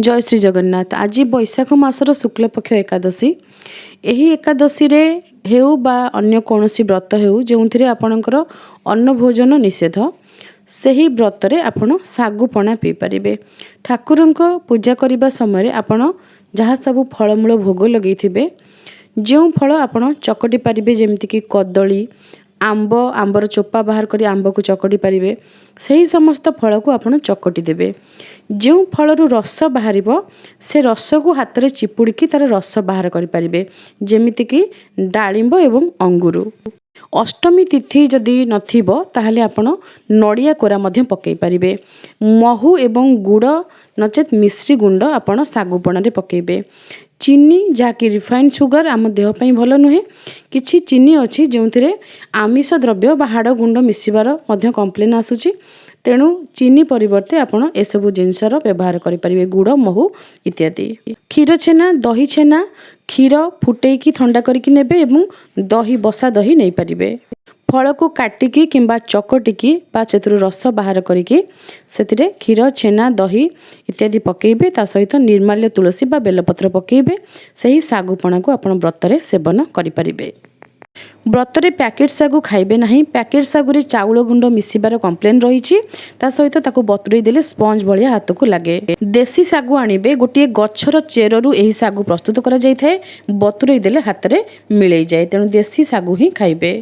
जय श्री जगन्नाथ। आज बैशाख मासर शुक्लपक्ष एकादशी। यही एकादशी रे हेउ बा अन्य कौनसी व्रत हेउ जो आपणकर अन्न भोजन निषेध, सही व्रत रे आपण सागुपणा पी पारिबे। ठाकुरंक पूजा करने समय आपण जहाँ सब फलमूल भोग लगे जो फल आपण चकटी पारिबे जेमती कदली, आंब, आंबर चोपा बाहर करी आंब को चकटी पारिबे, सही समस्त फल को आपण चकटी देबे। जो फलरू रस बाहर से रस को हाथ में चिपुड़ी तार रस बाहर करि पारिबे, जेमिति कि डालिंब एवं अंगूर। अष्टमी तिथि जदि नथिबो ताहले आपण नड़िया कोरा मध्य पकई पारिबे। महू एवं गुड़ नचेत मिश्री गुंड आपण सागुपणा रे पकेबे। चीनी जहाँकि रिफाइंड सुगर आम देह पई भल नुहे, किछि चीनी अच्छी जो आमिष द्रव्य बा हाड़ गुंड मिसिबार मध्य कंप्लेन आसुची, तेणु चीनी परिवर्ते आपण एसबू जिनसर व्यवहार करें, गुड़, महू इत्यादि। क्षीर छेना, दही छेना, क्षीर फुटेकी ठंडा करके नेबे एवं दही बसा दही नहीं पारिबे। फल को काटिकी किंबा चकटिकी बा सेतु रस बाहर करिकी सेतिरे क्षीर, छेना, दही इत्यादि पकेबे। ता सहित निर्माल्य तुलसी बा बेलपत्र पकेबे। सही सागुपणा को आपण व्रतरे सेवन करि पारिबे। व्रतरे पैकेट सागु खाइबे नहीं। पैकेट सागुरे चाउल गुंड मिसिबार कंप्लेन रही, ता सहित ताको बतुरई देले स्पंज भलिया हाथ को लगे। देसी सागु आनिबे, गोटे गछर चेररू एही सागु प्रस्तुत करा जाय थाए, बतुरई देले हाथ रे मिलई जाए, तेणु देसी सागु ही खाइबे।